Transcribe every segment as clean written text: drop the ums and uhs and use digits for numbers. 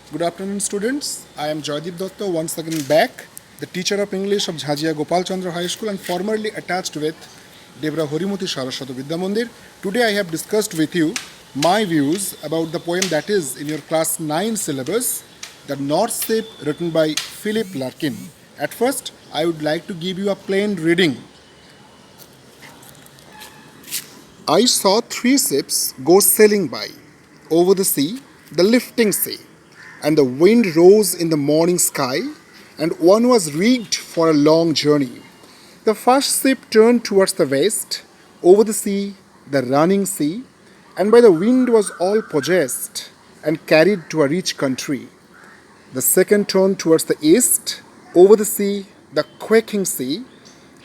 Good afternoon, students. I am Joydeep Dotto, once again back, the teacher of English of Jhajia Gopal Chandra High School and formerly attached with Devra Horimoti Saraswati Vidya Mandir. Today I have discussed with you my views about the poem that is in your class 9 syllabus, The North Ship, written by Philip Larkin. At first, I would like to give you a plain reading. I saw three ships go sailing by, over the sea, the lifting sea, and the wind rose in the morning sky, and one was rigged for a long journey. The first ship turned towards the west, over the sea, the running sea, and by the wind was all possessed and carried to a rich country. The second turned towards the east, over the sea, the quaking sea,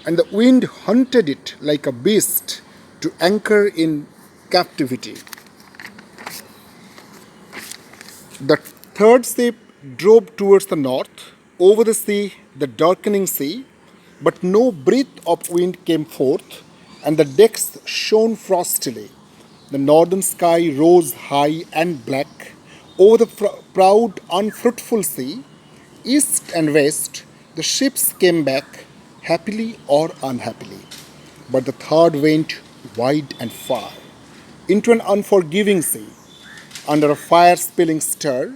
and the wind hunted it like a beast to anchor in captivity. The third ship drove towards the north, over the sea, the darkening sea, but no breath of wind came forth, and the decks shone frostily. The northern sky rose high and black over the proud, unfruitful sea. East and west, the ships came back, happily or unhappily. But the third went wide and far, into an unforgiving sea, under a fire spilling stir,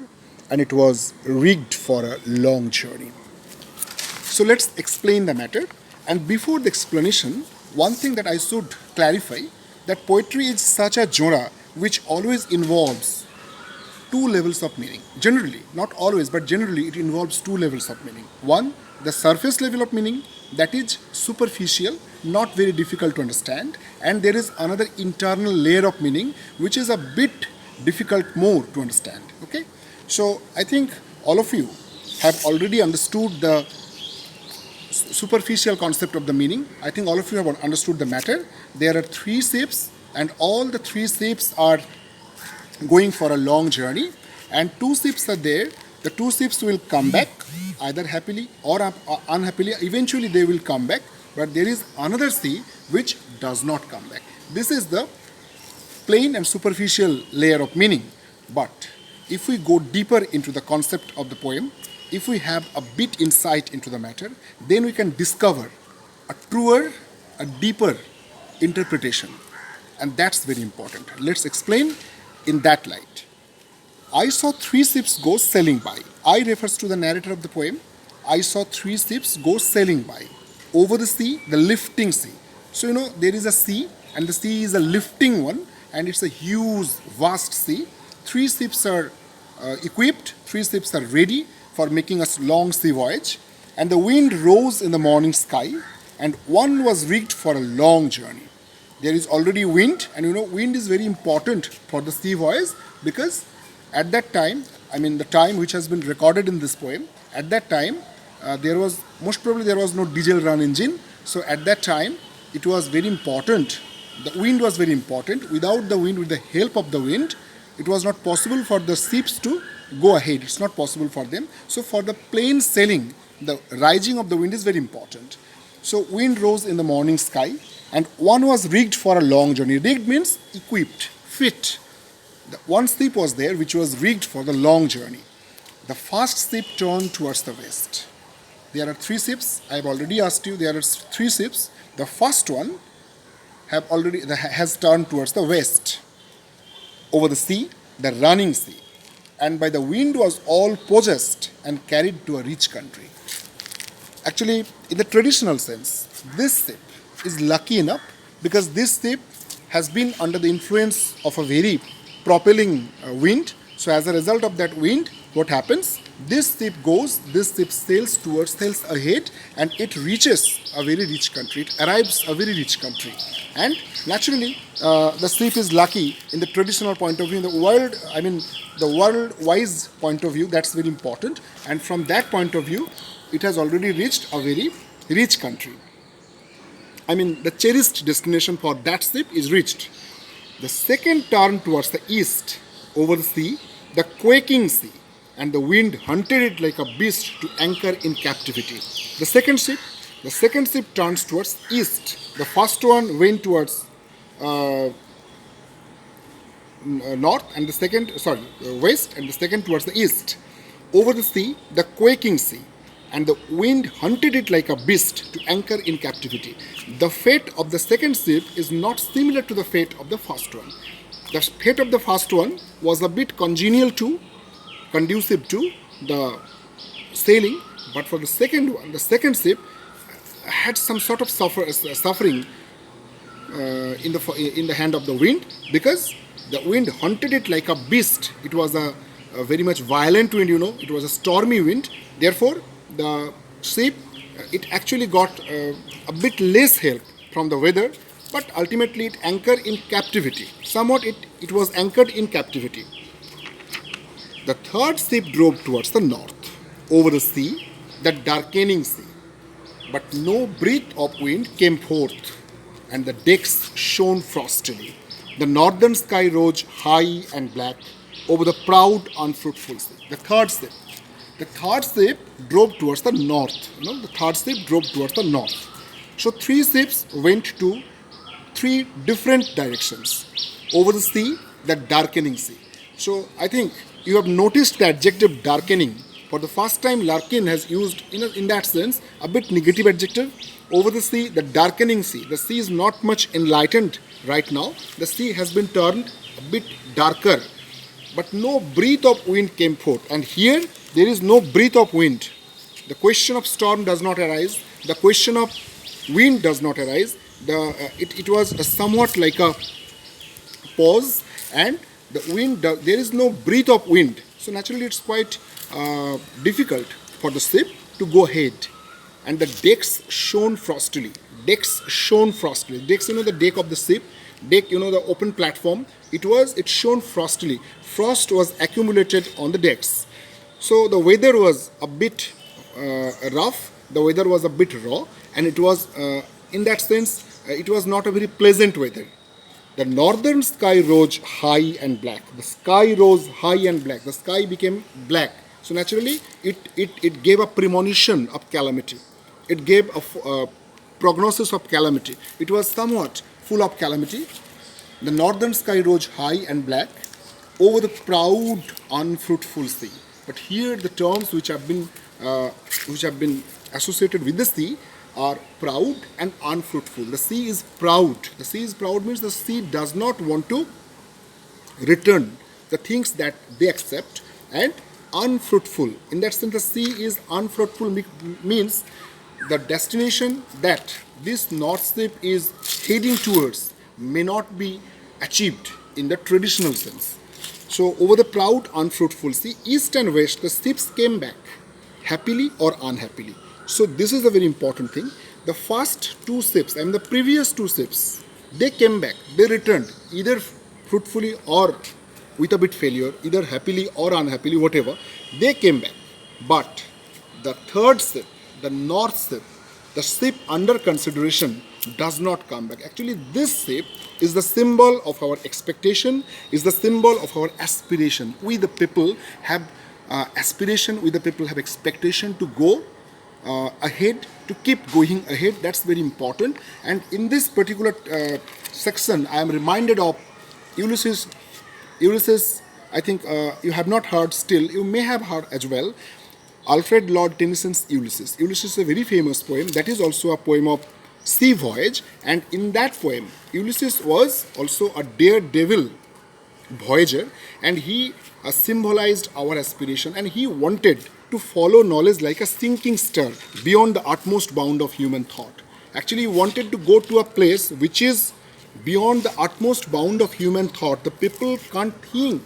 and it was rigged for a long journey. So let's explain the matter. And before the explanation, one thing that I should clarify that poetry is such a genre which always involves two levels of meaning. Generally, not always, but generally, it involves two levels of meaning. One, the surface level of meaning, that is superficial, not very difficult to understand, and there is another internal layer of meaning which is a bit difficult more to understand. Okay, so I think all of you have already understood the superficial concept of the meaning. I think all of you have understood the matter. There are three ships, and all the three ships are going for a long journey, and two ships are there. The two ships will come back either happily or unhappily. Eventually they will come back, but there is another sea which does not come back. This is the plain and superficial layer of meaning. But if we go deeper into the concept of the poem, if we have a bit insight into the matter, then we can discover a truer, a deeper interpretation. And that's very important. Let's explain in that light. I saw three ships go sailing by. I refers to the narrator of the poem. I saw three ships go sailing by. Over the sea, the lifting sea. So, there is a sea, and the sea is a lifting one, and it's a huge, vast sea. Three ships are equipped, three ships are ready for making a long sea voyage, and the wind rose in the morning sky, and one was rigged for a long journey. There is already wind, and wind is very important for the sea voyage, because at that time, the time which has been recorded in this poem, at that time there was no diesel run engine. So at that time it was very important, the wind was very important. Without the wind, with the help of the wind, it was not possible for the ships to go ahead. It's not possible for them. So for the plain sailing, the rising of the wind is very important. So wind rose in the morning sky, and one was rigged for a long journey. Rigged means equipped, fit. The one ship was there which was rigged for the long journey. The first ship turned towards the west. There are three ships. I have already asked you, there are three ships. The first one has turned towards the west, over the sea, the running sea, and by the wind was all possessed and carried to a rich country. Actually, in the traditional sense, this ship is lucky enough because this ship has been under the influence of a very propelling wind. So as a result of that wind, what happens? This ship sails ahead, and it reaches a very rich country. It arrives a very rich country. And naturally, the ship is lucky in the traditional point of view. In the world-wise point of view, that's very important. And from that point of view, it has already reached a very rich country. The cherished destination for that ship is reached. The second turned towards the east, over the sea, the quaking sea, and the wind hunted it like a beast to anchor in captivity. The second ship turns towards east. The first one went towards north, and the second, west, and the second towards the east. Over the sea, the quaking sea, and the wind hunted it like a beast to anchor in captivity. The fate of the second ship is not similar to the fate of the first one. The fate of the first one was a bit conducive to the sailing, but for the second one, the second ship had some sort of suffering in the hand of the wind, because the wind hunted it like a beast. It was a very much violent wind, it was a stormy wind. Therefore, the ship, it actually got a bit less help from the weather, but ultimately it anchored in captivity. Somewhat it was anchored in captivity. The third ship drove towards the north, over the sea, the darkening sea. But no breath of wind came forth, and the decks shone frostily. The northern sky rose high and black over the proud, unfruitful sea. The third ship drove towards the north. The third ship drove towards the north. So three ships went to three different directions. Over the sea, the darkening sea. So I think you have noticed the adjective darkening. For the first time, Larkin has used, in that sense, a bit negative adjective. Over the sea, the darkening sea. The sea is not much enlightened right now. The sea has been turned a bit darker. But no breath of wind came forth. And here, there is no breath of wind. The question of storm does not arise. The question of wind does not arise. It was somewhat like a pause, and the wind, there is no breath of wind. So naturally, it's quite difficult for the ship to go ahead. And the decks shone frostily. Decks, the deck of the ship. Deck, the open platform. It shone frostily. Frost was accumulated on the decks. So the weather was a bit rough. The weather was a bit raw, and it was, in that sense, it was not a very pleasant weather. The northern sky rose high and black. The sky rose high and black. The sky became black. So naturally, it gave a premonition of calamity. It gave a prognosis of calamity. It was somewhat full of calamity. The northern sky rose high and black over the proud, unfruitful sea. But here, the terms which have been associated with the sea are proud and unfruitful. The sea is proud. The sea is proud means the sea does not want to return the things that they accept, and unfruitful. In that sense, the sea is unfruitful means the destination that this north ship is heading towards may not be achieved in the traditional sense. So over the proud, unfruitful sea, east and west, the ships came back, happily or unhappily. So this is a very important thing. The first two ships and the previous two ships, they came back, they returned, either fruitfully or with a bit failure, either happily or unhappily, whatever, they came back. But the third ship, the north ship, the ship under consideration, does not come back. Actually, this ship is the symbol of our expectation, is the symbol of our aspiration. We the people have aspiration, we the people have expectation to go ahead, to keep going ahead. That's very important. And in this particular section, I am reminded of Ulysses. I think you have not heard still, you may have heard as well, Alfred Lord Tennyson's Ulysses. Ulysses is a very famous poem. That is also a poem of sea voyage. And in that poem, Ulysses was also a daredevil voyager, and he symbolized our aspiration, and he wanted to follow knowledge like a sinking star beyond the utmost bound of human thought. Actually, he wanted to go to a place which is beyond the utmost bound of human thought. The people can't think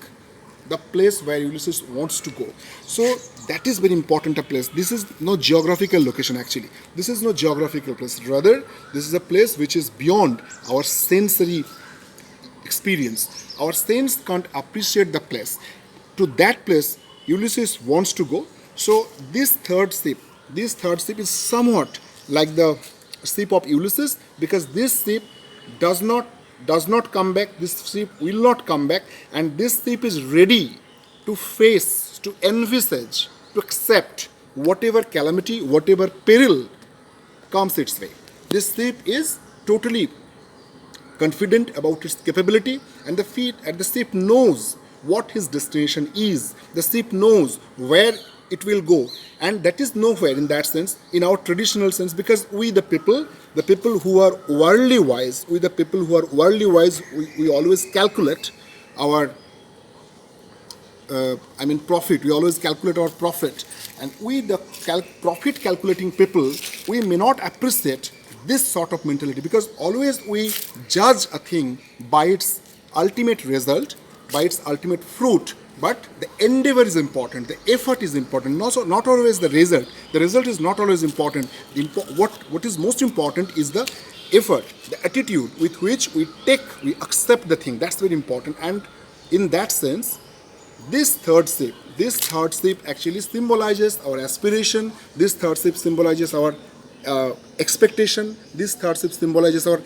the place where Ulysses wants to go. So that is very important a place. This is no geographical location actually. This is no geographical place. Rather, this is a place which is beyond our sensory experience. Our sense can't appreciate the place. To that place, Ulysses wants to go. So this third ship is somewhat like the ship of Ulysses, because this ship does not come back. This ship will not come back, and this ship is ready to face, to envisage, to accept whatever calamity, whatever peril comes its way. This ship is totally confident about its capability, and the ship knows what his destination is. The ship knows where it will go, and that is nowhere in that sense, in our traditional sense, because we the people who are worldly wise, we always calculate our profit. We always calculate our profit, and we the profit calculating people, we may not appreciate this sort of mentality, because always we judge a thing by its ultimate result, by its ultimate fruit. But the endeavor is important, the effort is important, not always the result. The result is not always important. What is most important is the effort, the attitude with which we accept the thing. That's very important. And in that sense, this third ship actually symbolizes our aspiration. This third ship symbolizes our expectation. This third ship symbolizes our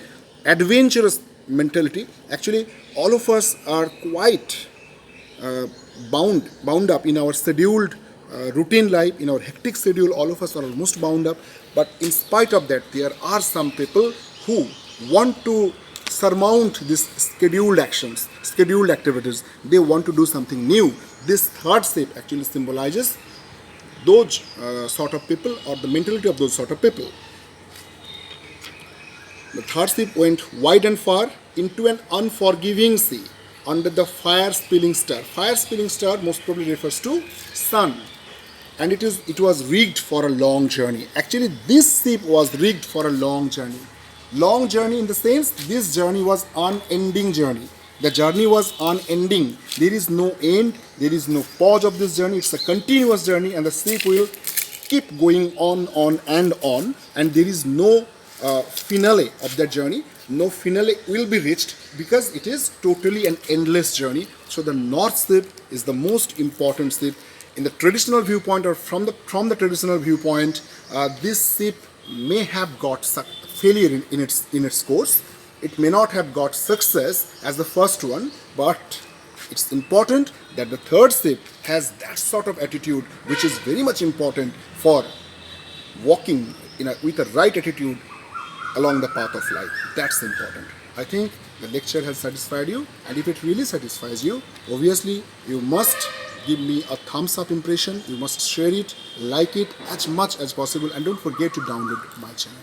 adventurous mentality. Actually, all of us are quite bound up in our scheduled routine life, in our hectic schedule. All of us are almost bound up. But in spite of that, there are some people who want to surmount these scheduled actions, scheduled activities. They want to do something new. This third ship actually symbolizes those sort of people, or the mentality of those sort of people. The third ship went wide and far into an unforgiving sea under the fire-spilling star. Fire-spilling star most probably refers to sun, and it was rigged for a long journey. Actually, this ship was rigged for a long journey. Long journey in the sense, this journey was unending journey. The journey was unending. There is no end. There is no pause of this journey. It's a continuous journey, and the ship will keep going on, and there is no finale of that journey. No finale will be reached, because it is totally an endless journey. So the north ship is the most important ship in the traditional viewpoint, or from the traditional viewpoint. This ship may have got failure in its course. It may not have got success as the first one, but it's important that the third ship has that sort of attitude, which is very much important for walking with a right attitude along the path of life. That's important. I think the lecture has satisfied you, and if it really satisfies you, obviously you must give me a thumbs up impression. You must share it, like it as much as possible, and don't forget to download my channel.